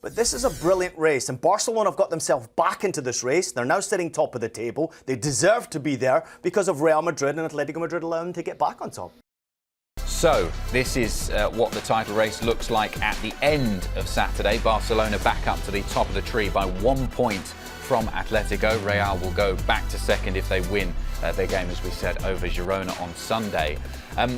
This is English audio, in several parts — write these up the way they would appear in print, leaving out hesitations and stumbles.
But this is a brilliant race, and Barcelona have got themselves back into this race. They're now sitting top of the table. They deserve to be there because of Real Madrid, and Atlético Madrid allowing them to get back on top. So, this is what the title race looks like at the end of Saturday. Barcelona back up to the top of the tree by 1 point from Atletico. Real will go back to second if they win their game, as we said, over Girona on Sunday.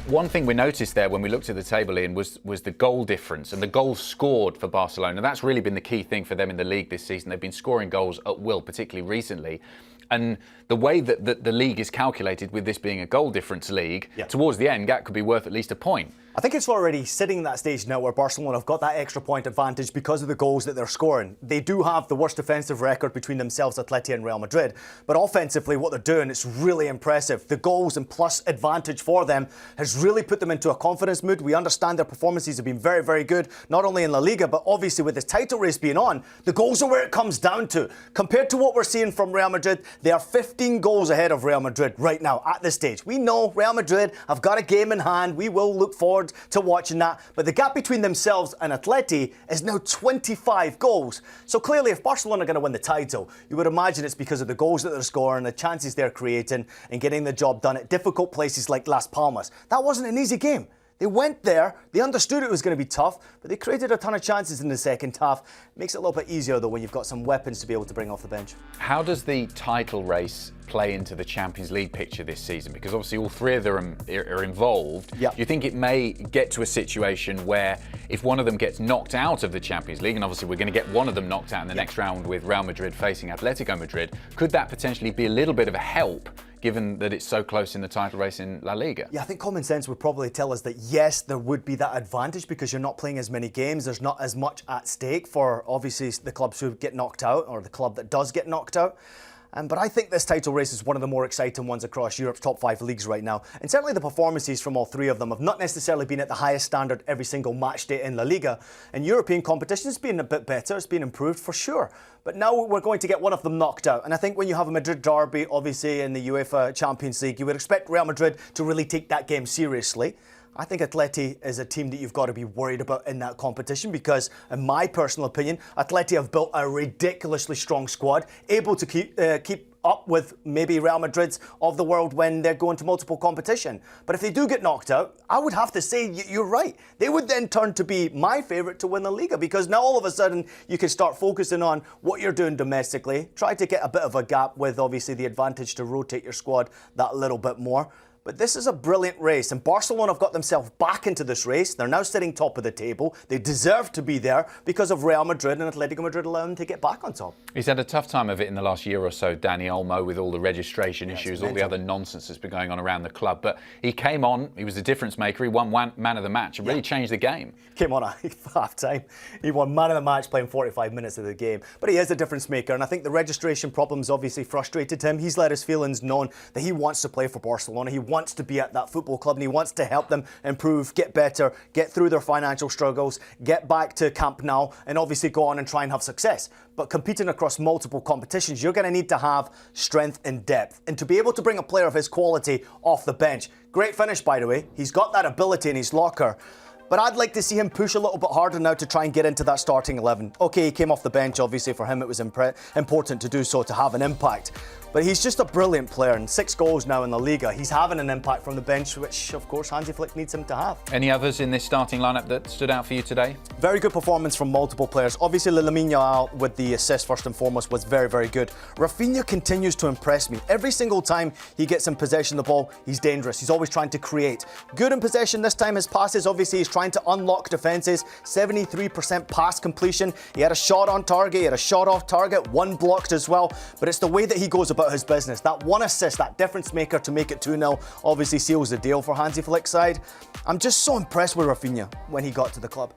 One thing we noticed there when we looked at the table, Ian, was the goal difference and the goals scored for Barcelona. That's really been the key thing for them in the league this season. They've been scoring goals at will, particularly recently. And the way that the league is calculated, with this being a goal difference league, towards the end, that could be worth at least a point. I think it's already sitting in that stage now where Barcelona have got that extra point advantage because of the goals that they're scoring. They do have the worst defensive record between themselves, Atleti and Real Madrid. But offensively, what they're doing is really impressive. The goals and plus advantage for them has really put them into a confidence mood. We understand their performances have been very, very good, not only in La Liga, but obviously with this title race being on, the goals are where it comes down to. Compared to what we're seeing from Real Madrid, they are 15 goals ahead of Real Madrid right now at this stage. We know Real Madrid have got a game in hand. We will look forward to watching that, but the gap between themselves and Atleti is now 25 goals. So clearly, if Barcelona are going to win the title, you would imagine it's because of the goals that they're scoring, the chances they're creating, and getting the job done at difficult places like Las Palmas. That wasn't an easy game. They went there, they understood it was going to be tough, but they created a ton of chances in the second half. Makes it a little bit easier, though, when you've got some weapons to be able to bring off the bench. How does the title race play into the Champions League picture this season? Because obviously all three of them are involved. Do you think it may get to a situation where if one of them gets knocked out of the Champions League, and obviously we're going to get one of them knocked out in the next round with Real Madrid facing Atletico Madrid, could that potentially be a little bit of a help given that it's so close in the title race in La Liga? Yeah, I think common sense would probably tell us that yes, there would be that advantage because you're not playing as many games. There's not as much at stake for obviously the clubs who get knocked out or the club that does get knocked out. But I think this title race is one of the more exciting ones across Europe's top 5 leagues right now. And certainly the performances from all three of them have not necessarily been at the highest standard every single match day in La Liga. And European competition has been a bit better, it's been improved for sure. But now we're going to get one of them knocked out. And I think when you have a Madrid derby, obviously in the UEFA Champions League, you would expect Real Madrid to really take that game seriously. I think Atleti is a team that you've got to be worried about in that competition because, in my personal opinion, Atleti have built a ridiculously strong squad, able to keep up with maybe Real Madrid's of the world when they're going to multiple competition. But if they do get knocked out, I would have to say you're right. They would then turn to be my favourite to win the Liga because now all of a sudden you can start focusing on what you're doing domestically, try to get a bit of a gap with obviously the advantage to rotate your squad that little bit more. But this is a brilliant race, and Barcelona have got themselves back into this race. They're now sitting top of the table. They deserve to be there because of Real Madrid, and Atlético Madrid allowing them to get back on top. He's had a tough time of it in the last year or so, Dani Olmo, with all the registration issues, all the other nonsense that's been going on around the club. But he came on, he was a difference maker, he won man of the match and really changed the game. Came on at half-time. He won man of the match playing 45 minutes of the game. But he is a difference maker, and I think the registration problems obviously frustrated him. He's let his feelings known that he wants to play for Barcelona. He wants to be at that football club and he wants to help them improve, get better, get through their financial struggles, get back to Camp Nou and obviously go on and try and have success. But competing across multiple competitions, you're going to need to have strength and depth. And to be able to bring a player of his quality off the bench, great finish by the way, he's got that ability in his locker. But I'd like to see him push a little bit harder now to try and get into that starting 11. Okay, he came off the bench, obviously for him it was important to do so, to have an impact. But he's just a brilliant player, and 6 goals now in the Liga. He's having an impact from the bench, which of course Hansi Flick needs him to have. Any others in this starting lineup that stood out for you today? Very good performance from multiple players. Obviously Lamine Yamal with the assist first and foremost was very, very good. Rafinha continues to impress me. Every single time he gets in possession of the ball, he's dangerous. He's always trying to create. Good in possession this time, his passes, obviously he's trying to unlock defences. 73% pass completion. He had a shot on target, he had a shot off target, 1 blocked as well. But it's the way that he goes about his business. That 1 assist, that difference maker to make it 2-0 obviously seals the deal for Hansi Flick's side. I'm just so impressed with Rafinha when he got to the club.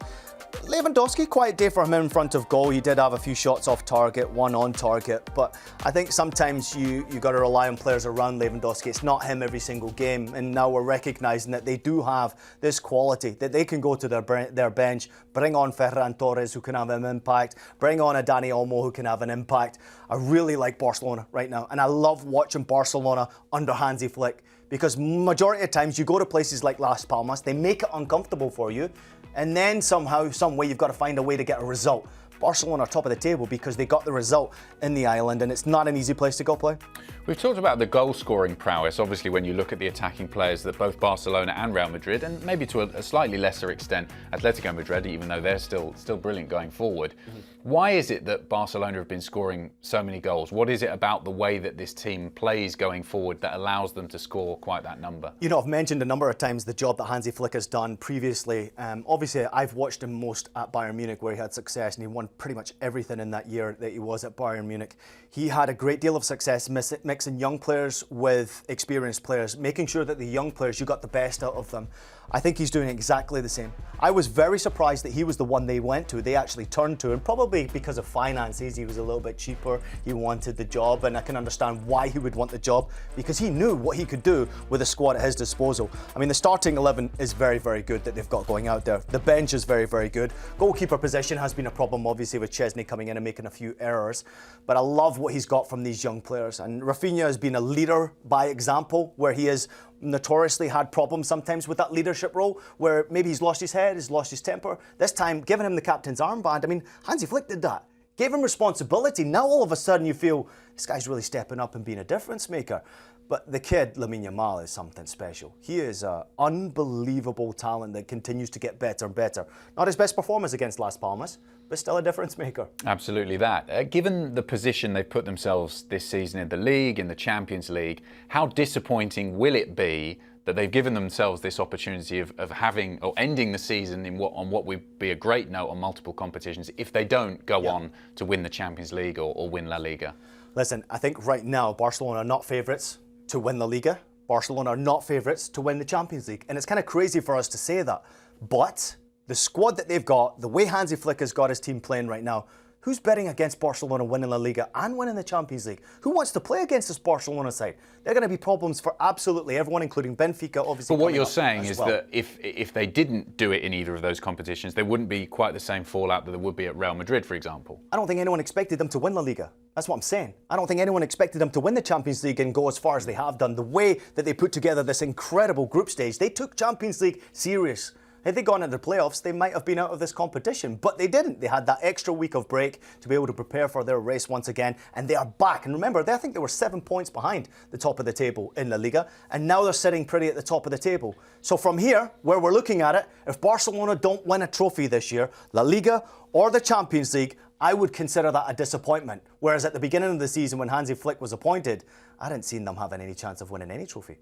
Lewandowski, quiet day for him in front of goal. He did have a few shots off target, 1 on target, but I think sometimes you got to rely on players around Lewandowski. It's not him every single game, and now we're recognising that they do have this quality, that they can go to their bench, bring on Ferran Torres who can have an impact, bring on a Dani Olmo who can have an impact. I really like Barcelona right now, and I love watching Barcelona under Hansi Flick because majority of times you go to places like Las Palmas, they make it uncomfortable for you, and then somehow, some way, you've got to find a way to get a result. Barcelona are top of the table because they got the result in the island, and it's not an easy place to go play. We've talked about the goal-scoring prowess. Obviously, when you look at the attacking players that both Barcelona and Real Madrid, and maybe to a slightly lesser extent Atletico Madrid, even though they're still brilliant going forward. Why is it that Barcelona have been scoring so many goals? What is it about the way that this team plays going forward that allows them to score quite that number? You know, I've mentioned a number of times the job that Hansi Flick has done previously. Obviously, I've watched him most at Bayern Munich, where he had success, and he won pretty much everything in that year that he was at Bayern Munich. He had a great deal of success mixing young players with experienced players, making sure that the young players, you got the best out of them. I think he's doing exactly the same. I was very surprised that he was the one they went to, they actually turned to, and probably because of finances, he was a little bit cheaper, he wanted the job, and I can understand why he would want the job, because he knew what he could do with a squad at his disposal. I mean, the starting 11 is very, very good that they've got going out there. The bench is very, very good. Goalkeeper position has been a problem, obviously, with Chesney coming in and making a few errors, but I love what he's got from these young players, and Rafinha has been a leader by example, where he has notoriously had problems sometimes with that leadership role, where maybe he's lost his head, he's lost his temper. This time, giving him the captain's armband, I mean, Hansi Flick did that. Gave him responsibility. Now all of a sudden you feel, this guy's really stepping up and being a difference maker. But the kid, Lamine Yamal, is something special. He is an unbelievable talent that continues to get better and better. Not his best performance against Las Palmas, but still a difference maker. Absolutely that. Given the position they've put themselves this season in the League, in the Champions League, how disappointing will it be that they've given themselves this opportunity of having or ending the season on what would be a great note on multiple competitions if they don't go on to win the Champions League or win La Liga? Listen, I think right now Barcelona are not favourites to win the Liga. Barcelona are not favourites to win the Champions League. And it's kind of crazy for us to say that. But the squad that they've got, the way Hansi Flick has got his team playing right now, who's betting against Barcelona winning La Liga and winning the Champions League? Who wants to play against this Barcelona side? They're going to be problems for absolutely everyone, including Benfica, obviously. But what you're saying is that if they didn't do it in either of those competitions, there wouldn't be quite the same fallout that there would be at Real Madrid, for example. I don't think anyone expected them to win La Liga. That's what I'm saying. I don't think anyone expected them to win the Champions League and go as far as they have done. The way that they put together this incredible group stage, they took Champions League serious. Had they gone into the playoffs, they might have been out of this competition, but they didn't. They had that extra week of break to be able to prepare for their race once again, and they are back. And remember, I think they were 7 points behind the top of the table in La Liga, and now they're sitting pretty at the top of the table. So from here, where we're looking at it, if Barcelona don't win a trophy this year, La Liga or the Champions League, I would consider that a disappointment. Whereas at the beginning of the season when Hansi Flick was appointed, I didn't see them having any chance of winning any trophy.